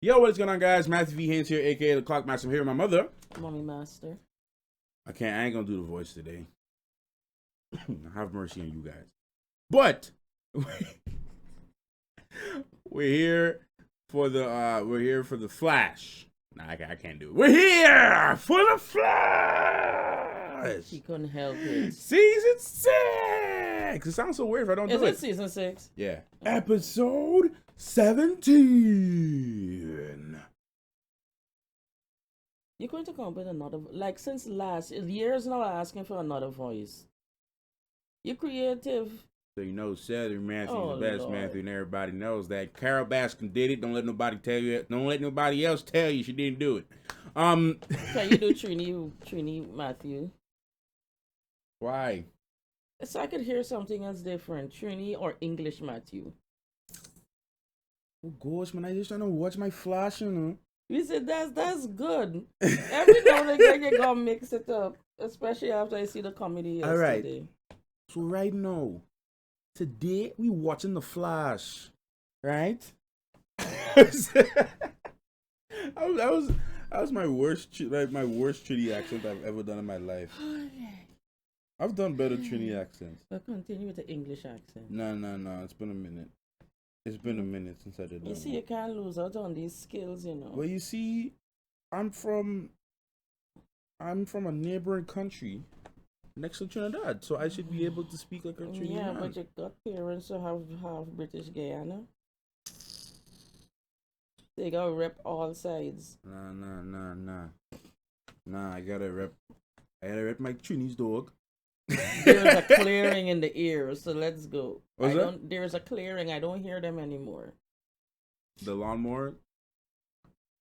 Yo, what is going on, guys? Matthew V. Haynes here, aka the Clock Master. I'm here with my mother. Mommy Master. I ain't gonna do the voice today. Have mercy on you guys. But we're here for the Flash. Nah, I can't do it. We're here for the Flash. He couldn't help it. Season 6. It sounds so weird if I don't do it. Is it season 6? Yeah. Episode 17. You're going to come up with another, like since last years now, asking for another voice. You're creative. So you know, Southern Matthew's Oh, the best Lord. Matthew, and everybody knows that. Carol Baskin did it. Don't let nobody tell you. Don't let nobody else tell you she didn't do it. Can you do Trini Matthew? Why? So I could hear something else different. Trini or English Matthew. Oh gosh, man, I just trying to watch my Flash, you know. We said that's good. Every now and again you gotta mix it up, especially after I see the comedy yesterday. All right. So right now, today we watching the Flash, right? that was my worst Trini accent I've ever done in my life. I've done better Trini accents. But continue with the English accent. No. It's been a minute. It's been a minute since I did that. You see, you can't lose out on these skills, you know. Well, you see, I'm from a neighboring country next to Trinidad, so I should be able to speak like a Trinidad. Yeah, but you got parents who have British Guyana. They gotta rep all sides. Nah, I gotta rep my Trini's dog. There's a clearing in the ears, so let's go. What's that? There's a clearing. I don't hear them anymore. The lawnmower.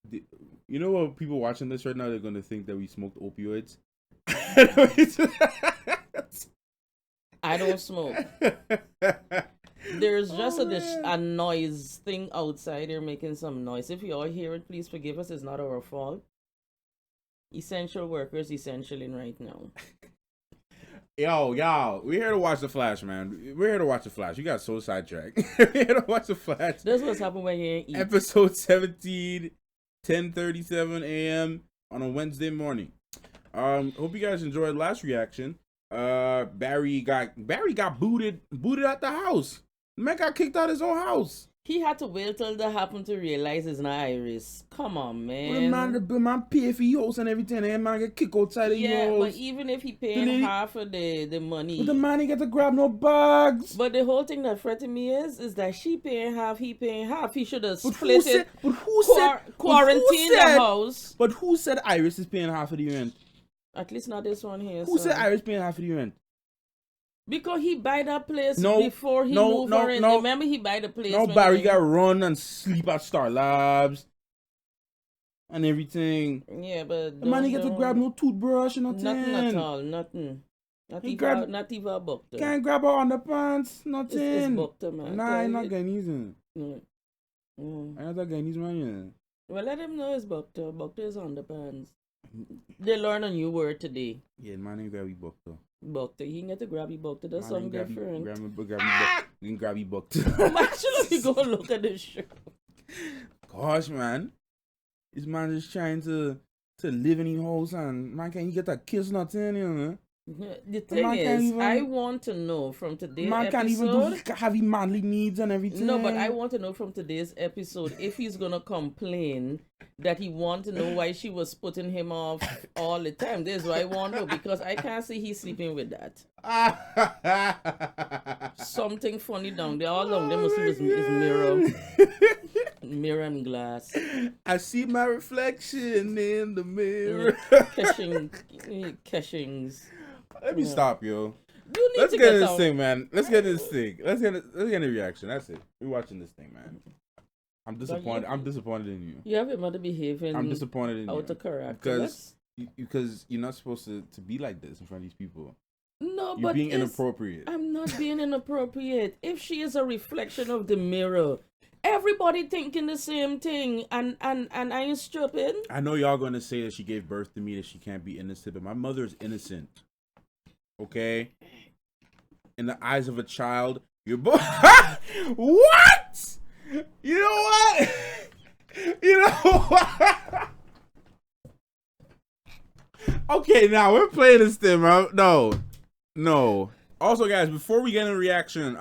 You know what? People watching this right now, they're gonna think that we smoked opioids. I don't smoke. There's just a noise thing outside. They're making some noise. If you all hear it, please forgive us. It's not our fault. Essential workers essentialing right now. Yo, we're here to watch the Flash, man. We're here to watch the Flash. You got so sidetracked. We're here to watch the Flash. That's what's happening when you ain't eat. Episode 17, 10:37 a.m. on a Wednesday morning. Hope you guys enjoyed last reaction. Barry got booted out the house. The man got kicked out of his own house. He had to wait till that happened to realize it's not Iris. Come on, man. The man pay for your house and everything, and the man get kicked outside of your house. Yeah, but even if he paying half of the money. But the man ain't get to grab no bags. But the whole thing that fretted me is that she paying half, he paying half. He should have split it. But who said quarantine the house? But who said Iris is paying half of the rent? At least not this one here. Who said Iris paying half of the rent? Because he buy that place before he moved her in. Remember, he buy the place. No, Barry got run and sleep at Star Labs and everything. Yeah, but the man ain't get to grab no toothbrush or nothing. Nothing at all. Nothing. Not even a buck. Can't grab her underpants. Nothing. It's buck, man. Nah, I'm not Guyanese. I'm not that Guyanese man. Well, let him know it's buckter. Buckter is underpants. They learn a new word today. Yeah, man ain't grabby buckter. Buckter. He can get to grabby buckter. That's something different. You can grabby buckter. Actually, go look at this show. Gosh, man. This man is trying to live in his house and man can't get a kiss nothing, you know. The thing is, I want to know from today's episode. Man can't even have his manly needs and everything. No, but I want to know from today's episode if he's gonna complain that he want to know why she was putting him off all the time. This is what I want to know, because I can't see he's sleeping with that. Something funny down there. All along there must be his mirror. Mirror and glass. I see my reflection in the mirror. Cashings. Let me stop, yo. Let's get into this thing, man. Let's get into a reaction. That's it. We're watching this thing, man. I'm disappointed. I'm disappointed in you. You have him to behaving. I'm disappointed in you. Out of character. Because you're not supposed to be like this in front of these people. No, you're being inappropriate. I'm not being inappropriate. If she is a reflection of the mirror, everybody thinking the same thing, and I ain't stupid. I know y'all gonna say that she gave birth to me, that she can't be innocent, but my mother is innocent. Okay? In the eyes of a child, you're both. What? You know what? You know. Okay, now we're playing this thing, bro. No. Also, guys, before we get into reaction,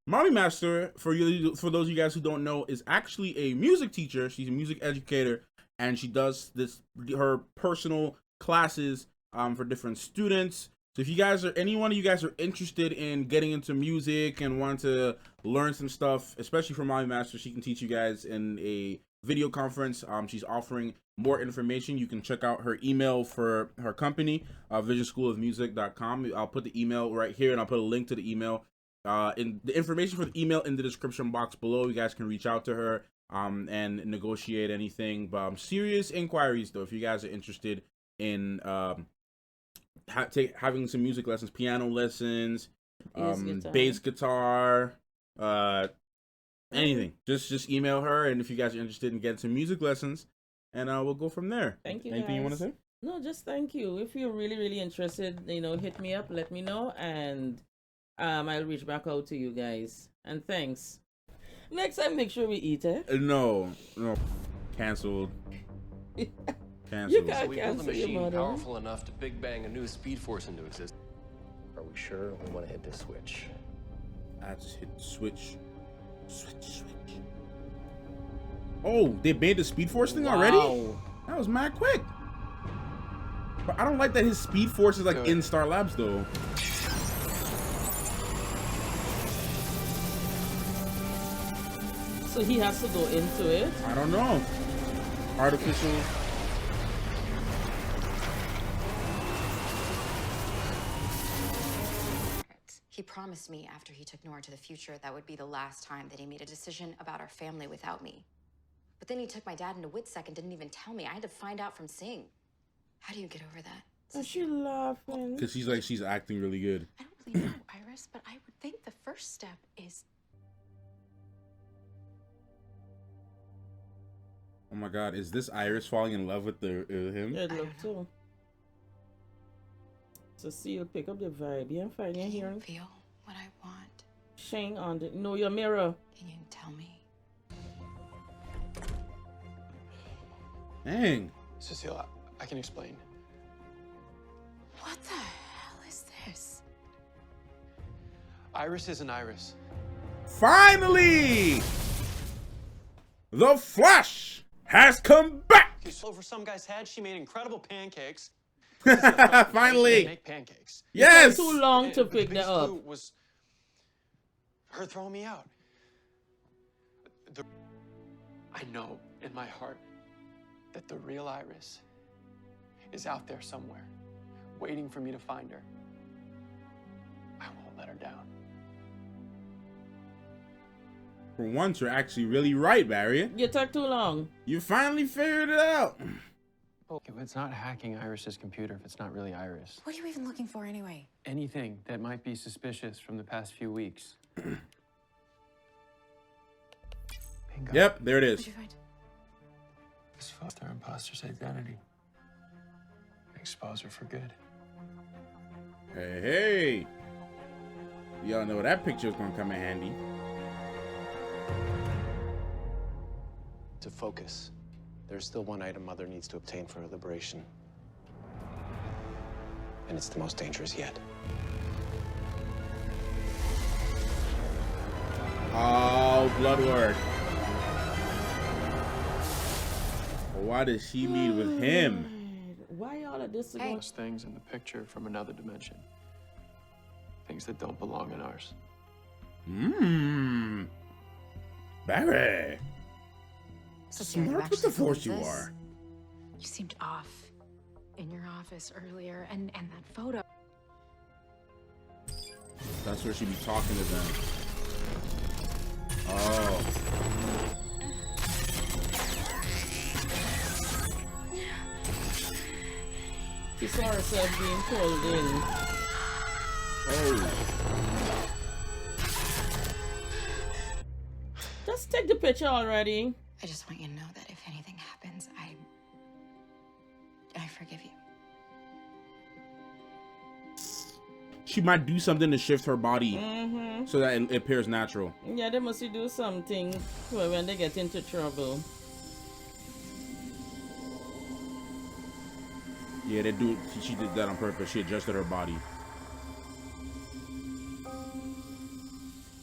Mommy Master, for those of you guys who don't know, is actually a music teacher. She's a music educator, and she does her personal classes for different students. So if you guys are, any one of you guys are interested in getting into music and want to learn some stuff, especially from Mommy Master, she can teach you guys in a video conference. She's offering more information. You can check out her email for her company, visionschoolofmusic.com. I'll put the email right here, and I'll put a link to the email. In the information for the email in the description box below. You guys can reach out to her and negotiate anything. But serious inquiries, though, if you guys are interested in having some music lessons, piano lessons, bass guitar, anything, just email her. And if you guys are interested in getting some music lessons, and we'll go from there. Thank you. Anything guys. You want to say? No, just thank you. If you're really interested, hit me up, let me know, and I'll reach back out to you guys. And thanks. Next time, make sure we eat it. No, canceled. Canceled. You can't We built a cancel your machine mother. powerful enough to big bang a new speed force into existence. Are we sure we want to hit this switch? I just hit switch. Switch. Oh, they made the Speed Force thing already? That was mad quick. But I don't like that his Speed Force is like in Star Labs though. So he has to go into it? I don't know. Artificial. He promised me after he took Nora to the future that would be the last time that he made a decision about our family without me. But then he took my dad into WITSEC and didn't even tell me. I had to find out from Singh. How do you get over that? Is she laughing? Because she's acting really good. I don't really know, Iris, but I would think the first step is... Oh my God, is this Iris falling in love with him? Yeah, it looked too. So see, you'll pick up the vibe. Yeah, fine. You're Can you hearing. feel what I want? Shane on the your mirror. Can you tell me? Dang. Cecile, I can explain. What the hell is this? Iris is an Iris. Finally! The Flash has come back! Over some guy's head, she made incredible pancakes. Finally! Make pancakes. Yes! Too long to The pick biggest that up. clue was her throwing me out. I know in my heart that the real Iris is out there somewhere, waiting for me to find her. I won't let her down. For once, you're actually really right, Barry. You took too long. You finally figured it out. It's not hacking Iris's computer if it's not really Iris. What are you even looking for anyway? Anything that might be suspicious from the past few weeks. Bingo. Yep, there it is. What'd you find? Expose their imposter's identity. Expose her for good. Hey. Y'all know that picture's gonna come in handy. To focus, there's still one item Mother needs to obtain for her liberation. And it's the most dangerous yet. Oh, blood work. Why does she meet with him? Why all of this? Hey. Those things in the picture from another dimension. Things that don't belong in ours. Barry. So Sarah, you Smart with the actually Force you believe this? are. You seemed off in your office earlier, and that photo. That's where she be talking to them. Oh. She saw herself being pulled in. Oh. Just take the picture already. I just want you to know that if anything happens, I forgive you. She might do something to shift her body so that it appears natural. Yeah, they must do something when they get into trouble. Yeah, they do. She did that on purpose. She adjusted her body.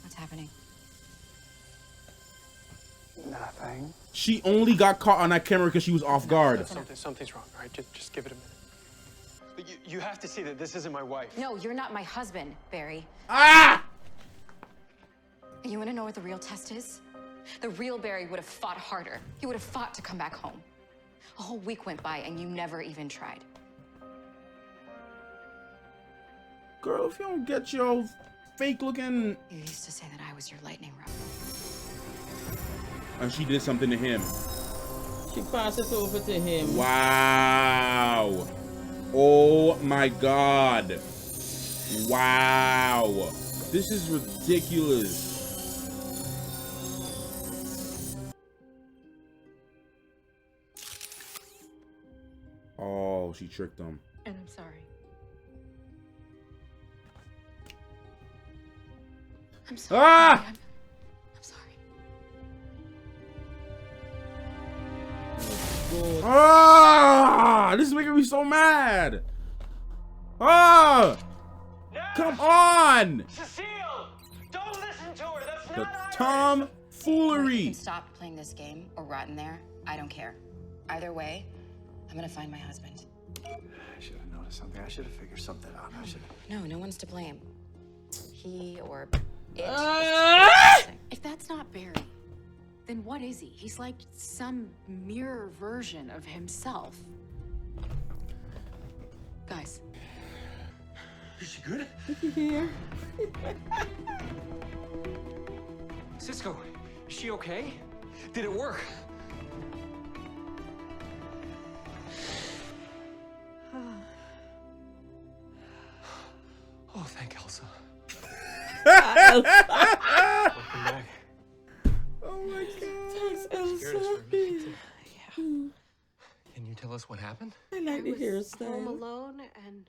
What's happening? Nothing. She only got caught on that camera because she was off guard. Something's wrong. All right, just give it a minute. But you have to see that this isn't my wife. No, you're not my husband, Barry. Ah! You want to know what the real test is? The real Barry would have fought harder. He would have fought to come back home. A whole week went by and you never even tried. Girl, if you don't get your fake looking... You used to say that I was your lightning rod. And she did something to him. She passed it over to him. Wow. Oh my God. Wow. This is ridiculous. Oh, she tricked him. And I'm sorry. I'm sorry. Ah! I'm sorry. Ah! This is making me so mad. Ah! Come on! Cecile! Don't listen to her. That's The not You tomfoolery. can stop playing this game or rot in there. I don't care. Either way, I'm gonna find my husband. I should have noticed something. I should have figured something out. I should have. No, no one's to blame. He or it. If that's not Barry, then what is he? He's like some mirror version of himself. Guys. Is she good? Here. Cisco, is she okay? Did it work? Oh, thank Elsa. Welcome back. Oh my God. Thanks, Scared us Elsa. for a minute. Can you tell us what happened? I like the Home hairstyle. alone and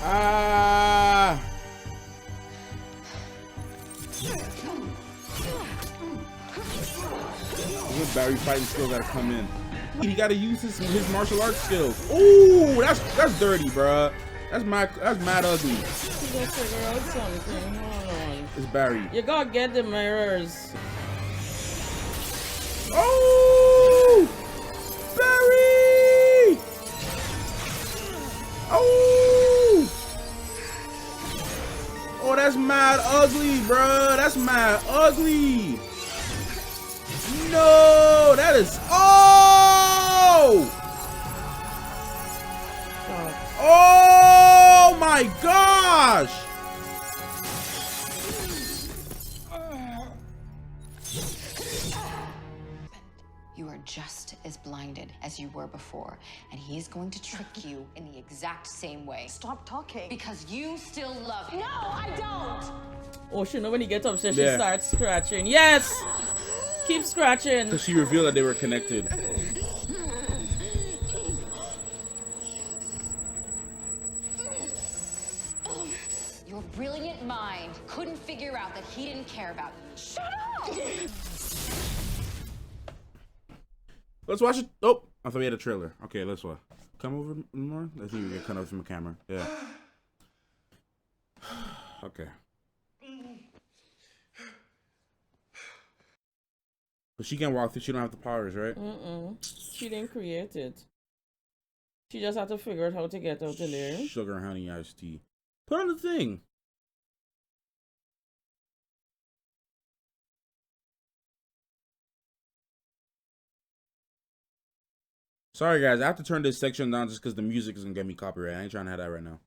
Ah! With Barry fighting skills gotta come in. He gotta use his martial arts skills. Ooh, that's dirty, bruh. That's mad ugly. You gotta figure out something. Hold on. It's Barry. You gotta get the mirrors. Oh! Barry! Oh! Oh, that's mad ugly, bruh. That's mad ugly. No, that is. Oh! Oh my gosh! You are just as blinded as you were before, and he's going to trick you in the exact same way. stop talking. Because you still love him. No, I don't. Oh, she know when he gets upset, Yeah. she starts scratching. Yes! Keep scratching. Because she revealed that they were connected. Your brilliant mind couldn't figure out that he didn't care about you. Shut up! Let's watch it. Oh, I thought we had a trailer. Okay, let's watch. Come over more. I think we get cut off from the camera. Yeah. Okay. But she can walk through. She don't have the powers, right? She didn't create it. She just had to figure out how to get out of there. Sugar and honey iced tea. Put on the thing. Sorry, guys. I have to turn this section down just because the music is going to get me copyright. I ain't trying to have that right now.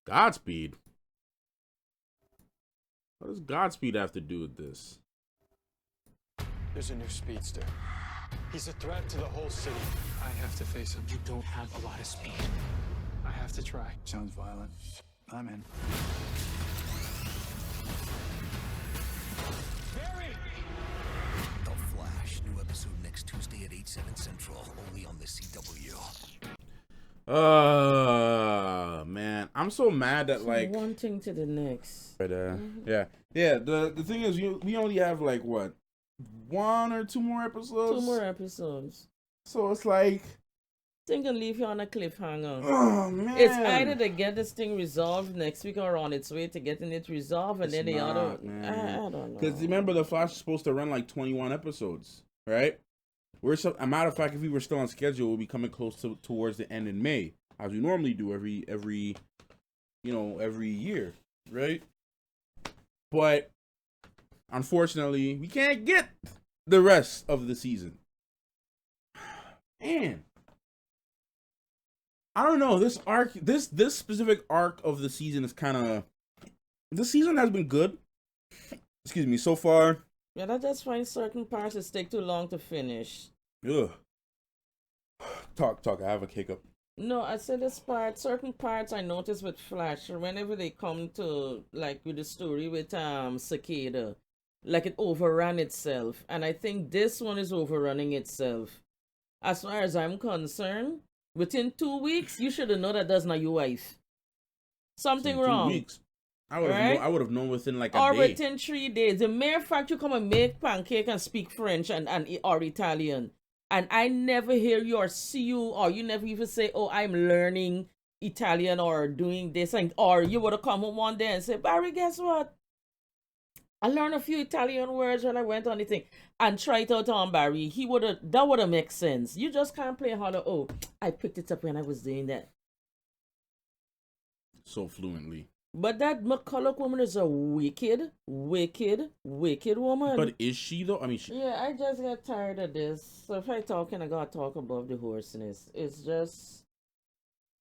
Godspeed? What does Godspeed have to do with this? There's a new speedster. He's a threat to the whole city. I have to face him. You don't have a lot of speed. I have to try. Sounds violent. I'm in. Barry! The Flash, new episode next Tuesday at 8/7 Comedy Central, only on the CW. Man, I'm so mad that like one thing to the next. But yeah. The thing is, we only have like what, 1 or 2 more episodes. 2 more episodes. So it's like, Thing can leave you on a cliffhanger. oh man, It's either to get this thing resolved next week or on its way to getting it resolved, and then the other. I don't know. Because remember, the Flash is supposed to run like 21 episodes, right? A matter of fact, if we were still on schedule, we'll be coming close towards the end in May, as we normally do every year, right? But unfortunately, we can't get the rest of the season. Man, I don't know. This arc, this specific arc of the season is kind of. The season has been good. Excuse me, so far. Yeah, I just find certain parts that take too long to finish. Ugh. Talk. I have a hiccup. No, I said certain parts I noticed with Flash, whenever they come to, like, with the story with Cicada, like it overran itself. And I think this one is overrunning itself. As far as I'm concerned, within 2 weeks, you should have known that that's not your wife. Something wrong. 2 weeks. I would have known within like a day. Or within 3 days. The mere fact you come and make pancake and speak French and or Italian, and I never hear you or see you, or you never even say, oh, I'm learning Italian or doing this, and or you would have come home one day and say, Barry, guess what? I learned a few Italian words when I went on the thing and tried it out on Barry. That would have made sense. You just can't play hollow. Oh, I picked it up when I was doing that. So fluently. But that McCulloch woman is a wicked woman. But is she though? I mean, yeah, I just get tired of this. So if I gotta talk above the hoarseness. It's just,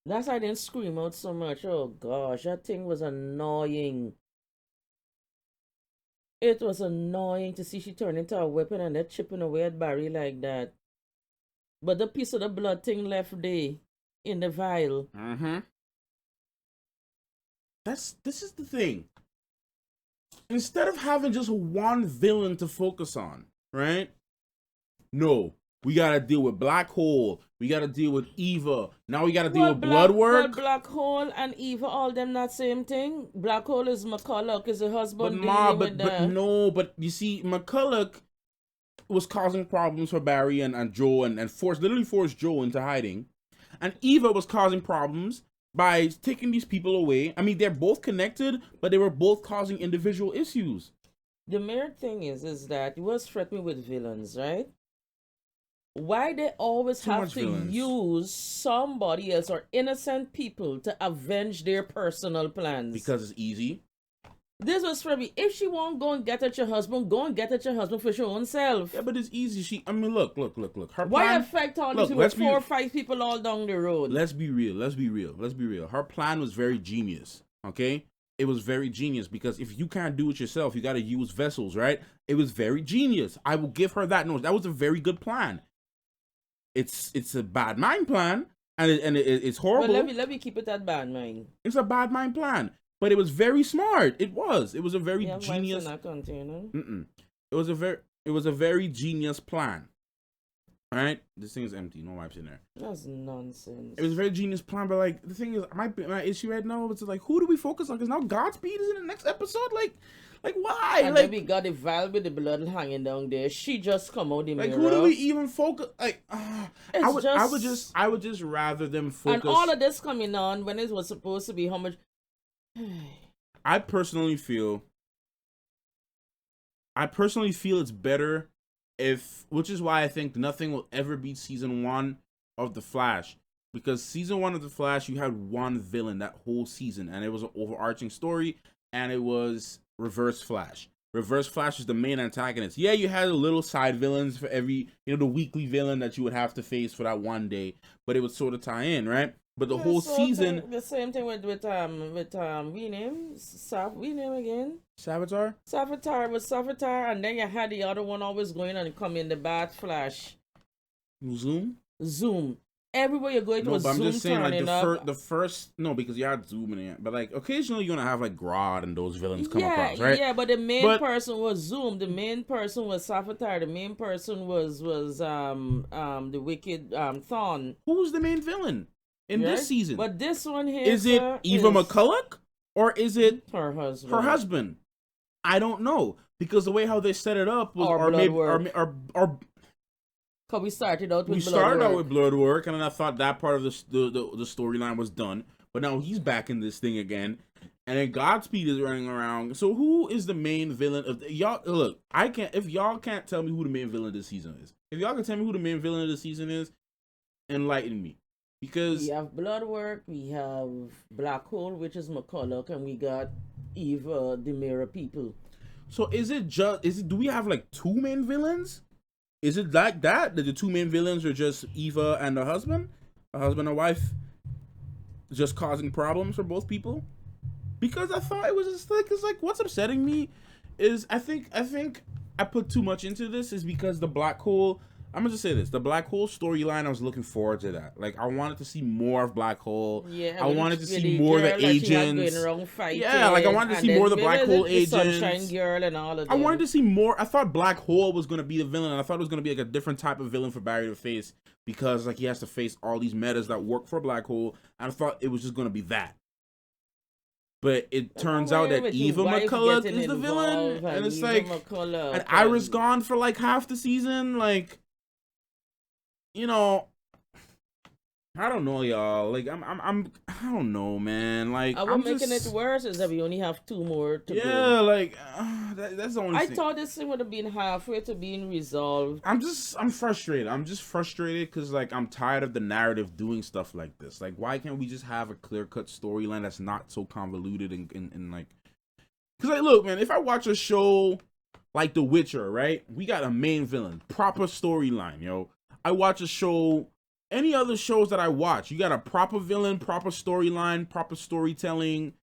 that's why I didn't scream out so much. Oh gosh, that thing was annoying. It was annoying to see she turn into a weapon and they're chipping away at Barry like that. But the piece of the blood thing left there in the vial. Mm-hmm. This is the thing. Instead of having just one villain to focus on, right? No, we gotta deal with Black Hole. We gotta deal with Eva. Now we gotta deal with Bloodwork. But Black Hole and Eva, all them not same thing. Black Hole is McCulloch, is her husband. But you see, McCulloch was causing problems for Barry and Joe and literally forced Joe into hiding. And Eva was causing problems by taking these people away. I mean, they're both connected, but they were both causing individual issues. The mere thing is that you was threatening with villains, right? Why they always have to use somebody else or innocent people to avenge their personal plans? Because it's easy. This was for me. If she won't go and get at your husband, go and get at your husband for your own self. Yeah, but it's easy. I mean, look. Her Why plan, affect all these people? 4 or 5 people all down the road. Let's be real. Her plan was very genius, okay? It was very genius because if you can't do it yourself, you got to use vessels, right? It was very genius. I will give her that. No, that was a very good plan. It's a bad mind plan, and it's horrible. Well, let me keep it at bad mind. It's a bad mind plan. But it was very smart. It was a very genius. It was a very genius plan. All right, this thing is empty. No wipes in there. That's nonsense. It was a very genius plan, but like the thing is, my issue right now is like, who do we focus on? Because now Godspeed is in the next episode. Like why? And like then we got the vial with the blood hanging down there. She just come out the mirror. Who do we even focus? Like, I would just rather them focus. And all of this coming on when it was supposed to be how much. I personally feel it's better which is why I think nothing will ever beat season 1 of The Flash, because season 1 of The Flash, you had one villain that whole season, and it was an overarching story, and it was Reverse Flash. Reverse Flash is the main antagonist. Yeah, you had little side villains for every, the weekly villain that you would have to face for that one day, but it would sort of tie in, right? But the whole season, the same thing with we name again? Savitar was Savitar, and then you had the other one always going and come in the Bat Flash. Zoom. everywhere you go, it No, was but I'm Zoom just saying, like turning up. the first, no, because you had Zoom in it, but like occasionally you're gonna have like Grodd and those villains come Yeah, across, right? yeah, but the main But- person was Zoom. The main person was Savitar. The main person was the wicked Thorn. Who's the main villain in right? this season? But this one here, Is it sir, Eva is McCulloch or is it her husband? her husband? I don't know because the way how they set it up was, Or or maybe, Bloodwork. or Cause we started out with we started out Bloodwork. with blood work, and then I thought that part of the storyline was done. But now he's back in this thing again, and then Godspeed is running around. So who is the main villain of y'all? Look, I can't. If y'all can't tell me who the main villain of this season is, if y'all can tell me who the main villain of the season is, enlighten me, because We have Bloodwork, we have Black Hole, which is McCulloch, and we got Eva, the Mirror people. so do we have like two main villains? Is it like that the two main villains are just Eva and the husband and wife, just causing problems for both people? Because I thought it was just like, it's like what's upsetting me is I think I put too much into this is because the Black Hole. I'm gonna just say this: the Black Hole storyline. I was looking forward to that. Like I wanted to see more of Black Hole. Yeah, I wanted to with see more of the agents. Yeah, like I wanted to see more of the Black Hole agents. Sunshine Girl and all of that. I wanted to see more. I thought Black Hole was gonna be the villain, and I thought it was gonna be like a different type of villain for Barry to face because like he has to face all these metas that work for Black Hole. And I thought it was just gonna be that. But it turns out that Eva McCulloch is the villain, and it's like, and Iris gone for like half the season. Like, you know, I don't know, y'all. Like, I don't know, man. Like, What making it worse is that we only have 2 more to go. yeah, like that's the only I thing. thought this thing would have been halfway to being resolved. I'm frustrated. I'm just frustrated because like I'm tired of the narrative doing stuff like this. Like, why can't we just have a clear cut storyline that's not so convoluted and like? Because like, look, man, if I watch a show like The Witcher, right? We got a main villain, proper storyline, yo. I watch a show. Any other shows that I watch, you got a proper villain, proper storyline, proper storytelling.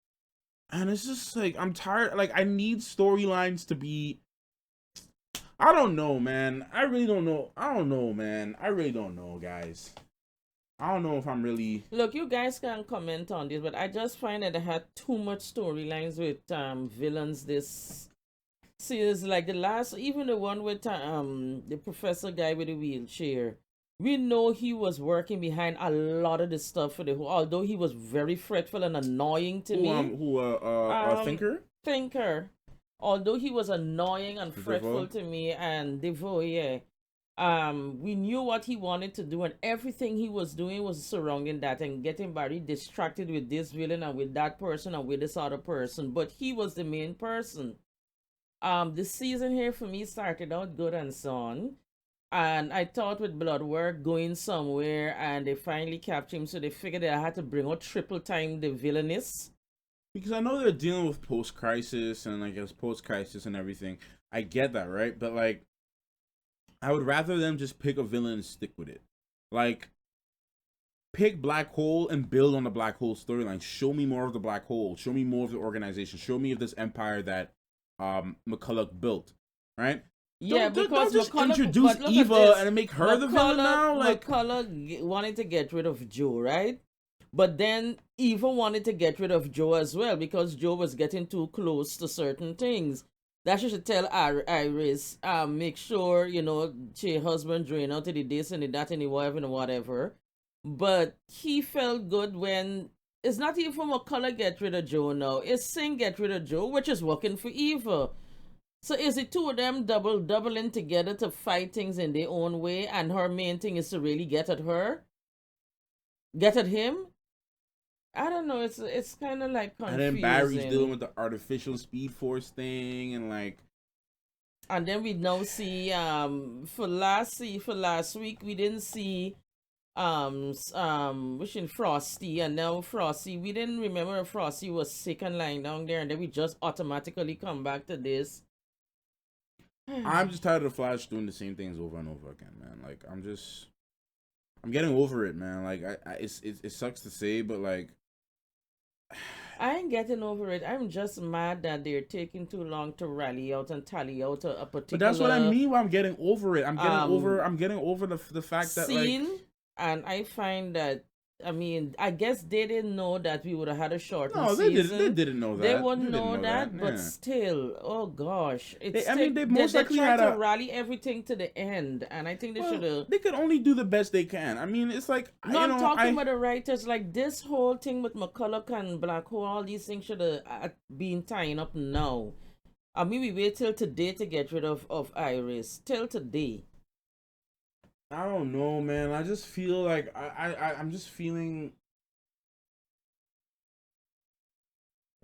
And it's just like, I'm tired. Like, I need storylines to be. I don't know, man. I really don't know. I don't know, man. I really don't know, guys. I don't know if I'm really. Look, you guys can comment on this, but I just find that I had too much storylines with villains this series. Like the last, even the one with the professor guy with the wheelchair. We know he was working behind a lot of the stuff for although he was very fretful and annoying to me. Thinker? Thinker. Although he was annoying and fretful to me, and Devo, yeah. We knew what he wanted to do, and everything he was doing was surrounding that and getting Barry distracted with this villain and with that person and with this other person. But he was the main person. The season here for me started out good and so on. And I thought with Bloodwork going somewhere, and they finally captured him, so they figured that I had to bring out triple time the villainess. Because I know they're dealing with post-crisis and like it's post-crisis and everything. I get that, right? But like, I would rather them just pick a villain and stick with it. Like, pick Black Hole and build on the Black Hole storyline. Show me more of the Black Hole. Show me more of the organization. Show me of this empire that McCulloch built, right? Yeah, because don't just McCulloch, introduce Eva and make her the villain now. Like, McCulloch wanted to get rid of Joe, right? But then Eva wanted to get rid of Joe as well because Joe was getting too close to certain things. That she should tell Iris, make sure, you know, her husband drain out to the this and the that and the whatever and whatever. But he felt good when it's not even McCulloch get rid of Joe now. It's Singh get rid of Joe, which is working for Eva. So is it 2 of them doubling together to fight things in their own way, and her main thing is to really get at her? Get at him? I don't know. It's kind of like confusing. And then Barry's dealing with the artificial Speed Force thing, and like. And then we now see for last week we didn't see wishing Frosty, and now Frosty, we didn't remember if Frosty was sick and lying down there, and then we just automatically come back to this. I'm just tired of the Flash doing the same things over and over again, man. Like, I'm getting over it, man. Like, it sucks to say, but like, I ain't getting over it. I'm just mad that they're taking too long to rally out and tally out a particular. But that's what I mean. When I'm getting over it. I'm getting over the fact that scene. like. And I find that, I mean, I guess they didn't know that we would have had a shortened No, they season. didn't know that. They wouldn't didn't know that, but yeah. still, oh gosh, it's. I mean, they most they likely tried had to a. rally everything to the end, and I think they should have. They could only do the best they can. I mean, it's like No, I'm talking about the writers. Like this whole thing with McCulloch and Black Hole, all these things should have been tying up now. I mean, we wait till today to get rid of Iris. Till today. I don't know, man. I just feel like I'm just feeling.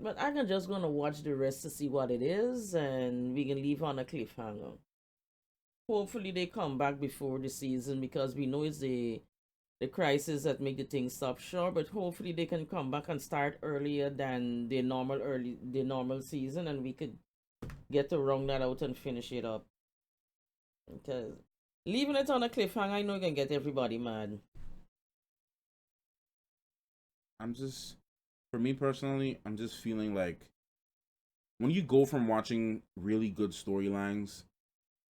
But I'm just gonna watch the rest to see what it is, and we can leave on a cliffhanger. Hopefully they come back before the season because we know it's the crisis that make the thing stop short. But hopefully they can come back and start earlier than the normal season, and we could get to wrong that out and finish it up. Because leaving it on a cliffhanger, I know you can get everybody mad. For me personally, I'm just feeling like when you go from watching really good storylines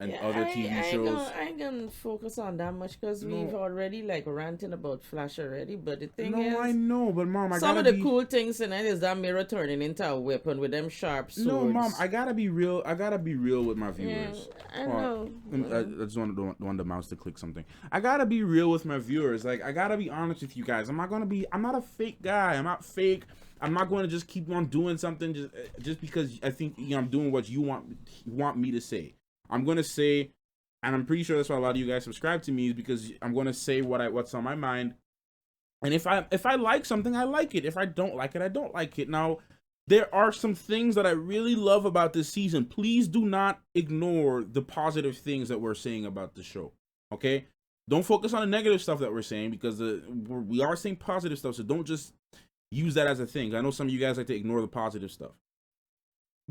and other TV shows. I ain't gonna focus on that much because we've already like ranting about Flash already. But the thing is, I know, but Mom, some of the cool things in it is that mirror turning into a weapon with them sharp swords. No, Mom, I gotta be real. I gotta be real with my viewers. Yeah, I know. I just want the mouse to click something. I gotta be real with my viewers. Like, I gotta be honest with you guys. I'm not a fake guy. I'm not fake. I'm not going to just keep on doing something just because I think I'm doing what you want me to say. I'm going to say, and I'm pretty sure that's why a lot of you guys subscribe to me, is because I'm going to say what's on my mind. And if I like something, I like it. If I don't like it, I don't like it. Now, there are some things that I really love about this season. Please do not ignore the positive things that we're saying about the show. Okay? Don't focus on the negative stuff that we're saying, because we are saying positive stuff, so don't just use that as a thing. I know some of you guys like to ignore the positive stuff.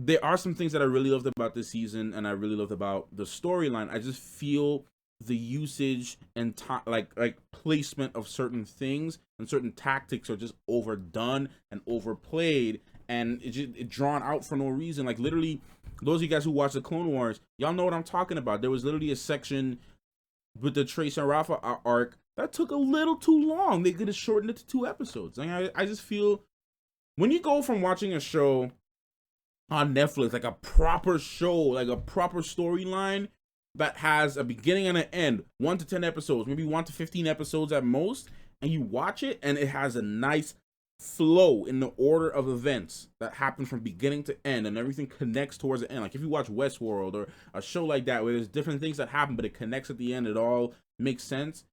There are some things that I really loved about this season, and I really loved about the storyline. I just feel the usage and like placement of certain things and certain tactics are just overdone and overplayed, and it drawn out for no reason. Like, literally, those of you guys who watch the Clone Wars, y'all know what I'm talking about. There was literally a section with the Trace and Rafa arc that took a little too long. They could have shortened it to 2 episodes. I just feel when you go from watching a show on Netflix, like a proper show, like a proper storyline that has a beginning and an end, 1 to 10 episodes, maybe 1 to 15 episodes at most, and you watch it and it has a nice flow in the order of events that happen from beginning to end, and everything connects towards the end. Like if you watch Westworld or a show like that where there's different things that happen but it connects at the end, it all makes sense.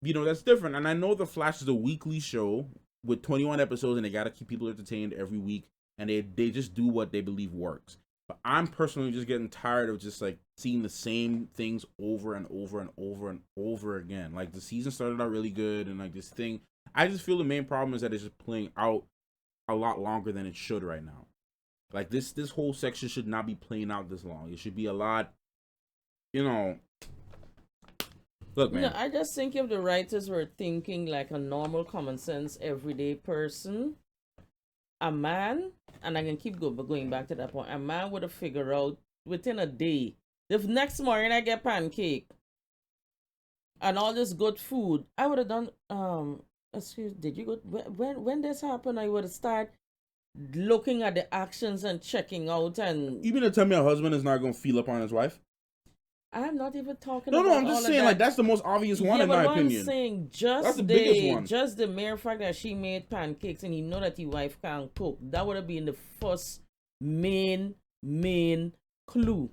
You know, that's different. And I know The Flash is a weekly show with 21 episodes, and they got to keep people entertained every week, and they just do what they believe works. But I'm personally just getting tired of just like seeing the same things over and over and over and over again. Like, the season started out really good, and like this thing, I just feel the main problem is that it's just playing out a lot longer than it should right now. Like, this whole section should not be playing out this long. It should be a lot, you know. Look, man. No, I just think if the writers were thinking like a normal, common sense, everyday person, a man, and I can keep going back to that point, a man would have figured out within a day. The next morning I get pancake and all this good food, I would have done. Did you go when this happened? I would have started looking at the actions and checking out. And you mean to tell me a husband is not going to feel up on his wife? I'm not even talking about No, I'm just saying, like, that's the most obvious one in my opinion. I'm saying, that's the biggest one. Just the mere fact that she made pancakes and you know that your wife can't cook, that would have been the first main clue.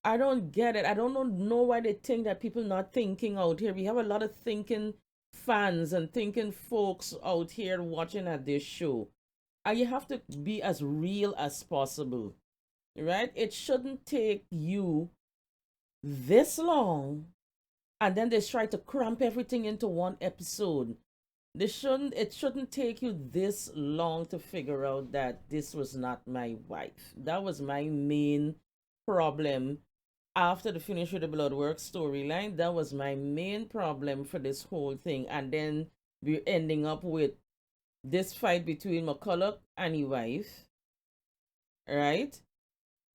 I don't get it. I don't know why they think that people not thinking out here. We have a lot of thinking fans and thinking folks out here watching at this show. And you have to be as real as possible. Right? It shouldn't take you this long and then they try to cramp everything into one episode. It shouldn't take you this long to figure out that this was not my wife. That was my main problem after the finish with the Bloodworks storyline. That was my main problem for this whole thing. And then we're ending up with this fight between McCulloch and his wife. Right?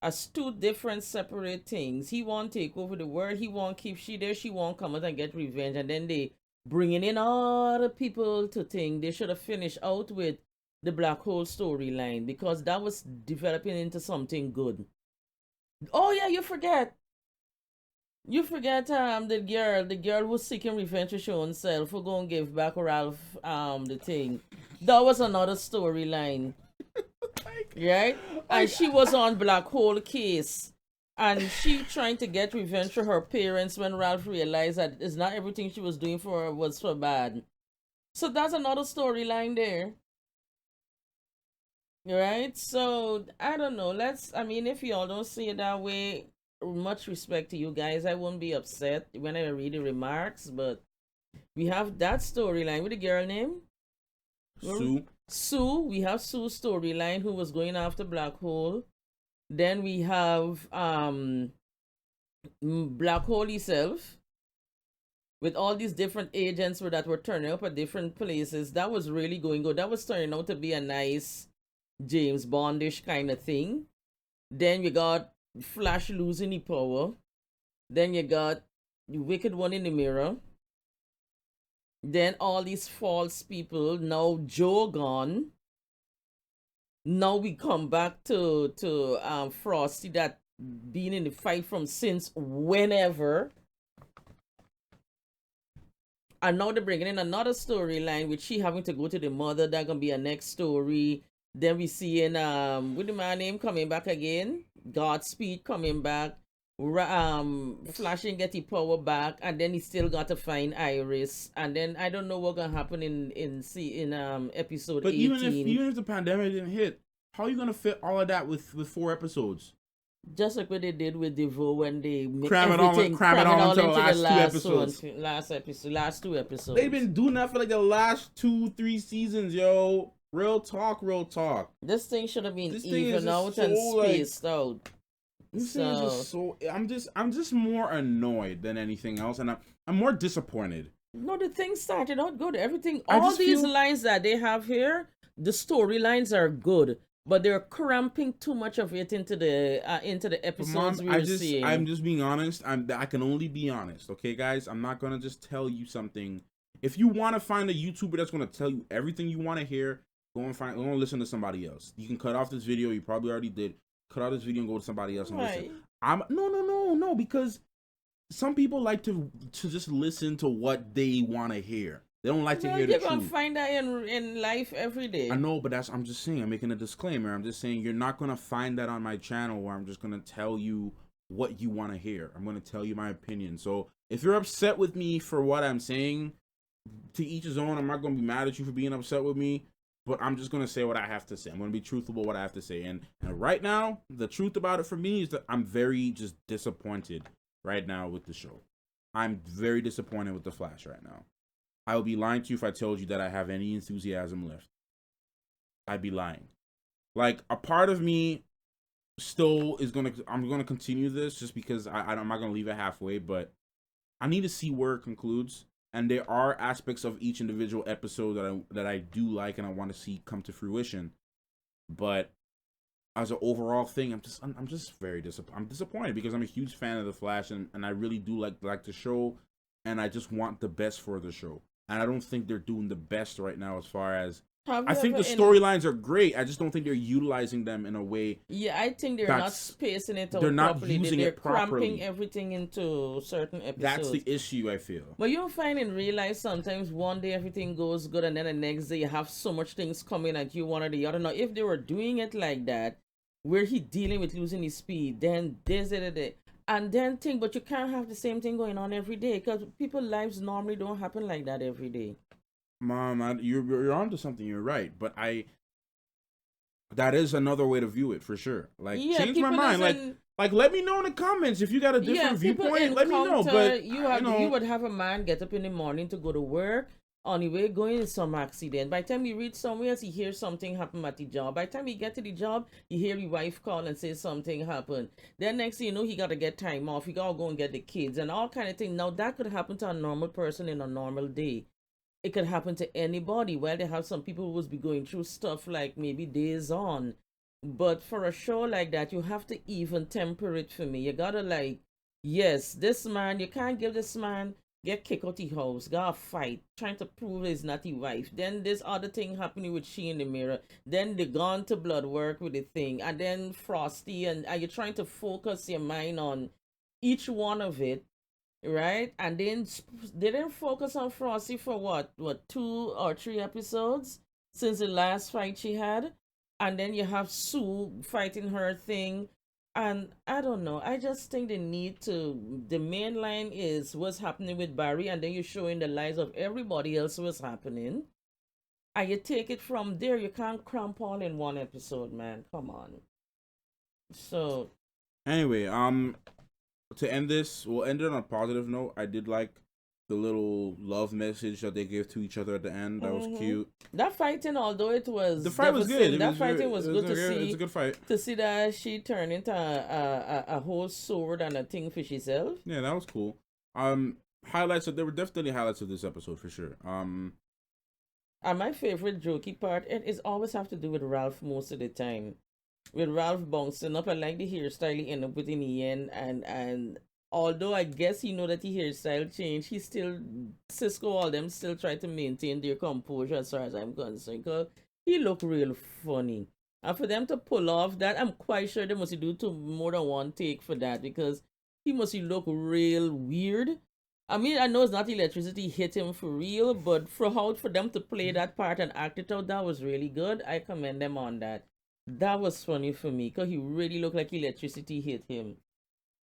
as two different separate things. He won't take over the world. He won't keep she there. She won't come out and get revenge. And then they bringing in all the people to think they should have finished out with the black hole storyline, because that was developing into something good. Oh yeah, you forget the girl was seeking revenge for her own self for going to give back Ralph the thing. That was another storyline. Right? And she was on black hole case. And she trying to get revenge for her parents when Ralph realized that it's not everything she was doing for her was for bad. So that's another storyline there. Right? So I don't know. If y'all don't see it that way, much respect to you guys. I won't be upset when I read the remarks, but we have that storyline with the girl name Sue. We have Sue's storyline, who was going after Black Hole. Then we have Black Hole himself, with all these different agents that were turning up at different places. That was really going good. That was turning out to be a nice James Bondish kind of thing. Then you got Flash losing the power. Then you got the Wicked One in the mirror. Then all these false people. Now Joe gone. Now we come back to Frosty, that been in the fight from since whenever. And now they're bringing in another storyline with she having to go to the mother. That gonna be a next story. Then we see in with the man name coming back again, Godspeed coming back, Flash and get the power back, and then he still got to find Iris, and then I don't know what's gonna happen in episode 18. But even if the pandemic didn't hit, how are you gonna fit all of that with 4 episodes? Just like what they did with Devo when they cram it all into the last 2 episodes. They've been doing that for like the last 2-3 seasons, yo. Real talk. This thing should have been even out and spaced out. This thing is just so. I'm just more annoyed than anything else, and I'm more disappointed. No, the thing started out good. All these lines that they have here, the storylines are good, but they're cramping too much of it into the episodes we're seeing. I'm just being honest. I can only be honest, okay, guys. I'm not gonna just tell you something. If you want to find a YouTuber that's gonna tell you everything you want to hear, go and listen to somebody else. You can cut off this video. You probably already did. Cut out this video and go to somebody else and listen. No, because some people like to just listen to what they want to hear. They don't like to hear the truth. You're gonna find that in life every day. I know, but I'm just saying. I'm making a disclaimer. I'm just saying you're not gonna find that on my channel where I'm just gonna tell you what you want to hear. I'm gonna tell you my opinion. So if you're upset with me for what I'm saying, to each his own. I'm not gonna be mad at you for being upset with me. But I'm just going to say what I have to say. I'm going to be truthful about what I have to say. And right now, the truth about it for me is that I'm very just disappointed right now with the show. I'm very disappointed with The Flash right now. I would be lying to you if I told you that I have any enthusiasm left. I'd be lying. Like, a part of me still is I'm going to continue this just because I'm not going to leave it halfway. But I need to see where it concludes. And there are aspects of each individual episode that I do like and I want to see come to fruition. But as an overall thing, I'm just very disappointed because I'm a huge fan of The Flash and I really do like the show, and I just want the best for the show. And I don't think they're doing the best right now as far as I think the storylines are great. I just don't think they're utilizing them in a way. Yeah, I think they're not spacing it out properly. Not using it properly. They're cramping everything into certain episodes. That's the issue, I feel. But you'll find in real life sometimes one day everything goes good and then the next day you have so much things coming at you, one or the other. Now, if they were doing it like that, where he dealing with losing his speed, then this, and then think, but you can't have the same thing going on every day because people's lives normally don't happen like that every day. Mom, you're onto something. You're right, but that is another way to view it for sure. Like, change my mind. Like, let me know in the comments if you got a different viewpoint. Let me know. But you would have a man get up in the morning to go to work. On the way going in some accident. By the time you reach somewhere else, you hear something happen at the job. By the time you get to the job, you hear your wife call and say something happened. Then next thing you know, he got to get time off. He got to go and get the kids and all kind of things. Now, that could happen to a normal person in a normal day. It could happen to anybody. Well, they have some people who will be going through stuff like maybe days on. But for a show like that, you have to even temper it for me. You gotta like, yes, this man, you can't give this man get kicked out the house, gotta fight, trying to prove he's not his wife. Then this other thing happening with she in the mirror. Then they gone to blood work with the thing, and then Frosty, and you're trying to focus your mind on each one of it, right? And then they didn't focus on Frosty for what 2 or 3 episodes since the last fight she had, and then you have Sue fighting her thing. And I don't know. I just think they need to. The main line is what's happening with Barry, and then you're showing the lives of everybody else what's happening. And you take it from there. You can't cramp all in one episode, man. Come on. So Anyway, to end this, we'll end it on a positive note. I did like the little love message that they gave to each other at the end. That was cute. that fighting, although it was The fight was good. that fighting was good to see. It's a good fight. To see that she turned into a whole sword and a thing for herself. Yeah, that was cool. Highlights of there were definitely highlights of this episode for sure. And my favorite jokey part, it is always have to do with Ralph most of the time. With Ralph bouncing up, I like the hairstyle he ended up with in the end, and although I guess he know that the hairstyle changed, he still, Cisco, all them still try to maintain their composure as far as I'm concerned, because he look real funny. And for them to pull off that, I'm quite sure they must do more than one take for that, because he must look real weird. I mean, I know it's not electricity hit him for real, but for them to play that part and act it out, that was really good. I commend them on that. That was funny for me, because he really looked like electricity hit him.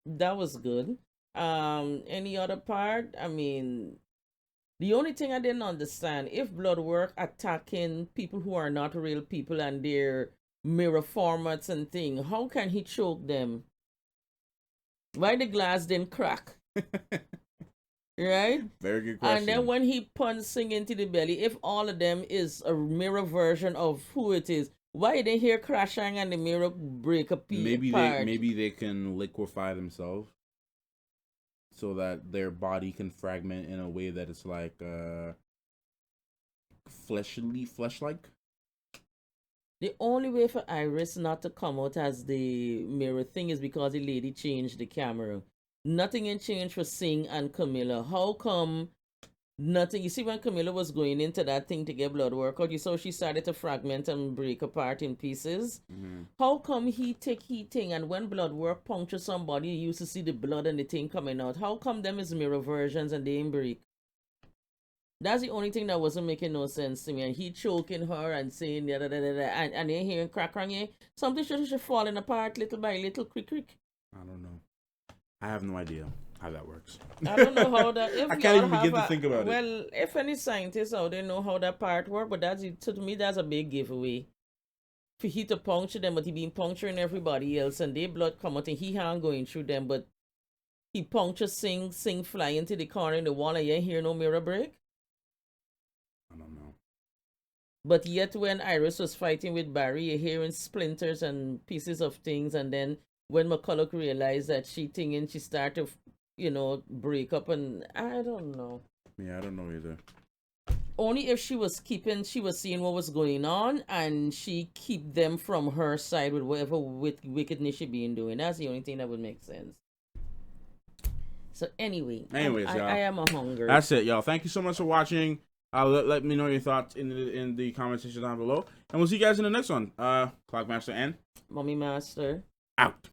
That was good. Any other part? I mean, the only thing I didn't understand, if Bloodwork attacking people who are not real people and their mirror formats and thing, how can he choke them? Why the glass didn't crack? Right? Very good question. And then when he punching into the belly, if all of them is a mirror version of who it is, why they hear crashing and the mirror break a piece apart? Maybe they can liquefy themselves so that their body can fragment in a way that it's like flesh-like. The only way for Iris not to come out as the mirror thing is because the lady changed the camera. Nothing in change for Singh and Camilla. How come nothing? You see, when Camilla was going into that thing to get blood work out, you saw she started to fragment and break apart in pieces. How come he take heating, and when blood work puncture somebody, you used to see the blood and the thing coming out? How come them is mirror versions and they ain't break? That's the only thing that wasn't making no sense to me. And he choking her and saying da da da da, and they hearing crack on you. Something should falling apart little by little, crick. I don't know. I have no idea how that works. I don't know how that. If I can't even y'all begin have to think about it. Well, if any scientists out there know how that part works, but to me that's a big giveaway. For he to puncture them, but he been puncturing everybody else, and their blood come out, and he ain't going through them, but he puncture Sing fly into the corner in the wall, and you ain't hear no mirror break. I don't know. But yet when Iris was fighting with Barry, you're hearing splinters and pieces of things, and then when McCulloch realized that she thinking, she started to, break up, and I don't know. Yeah, I don't know either. Only if she was seeing what was going on, and she keep them from her side with whatever wickedness she been doing. That's the only thing that would make sense. So anyways, y'all. I am a hunger. That's it, y'all. Thank you so much for watching. Let me know your thoughts in the comment section down below, and we'll see you guys in the next one. Clockmaster and Mommy Master out.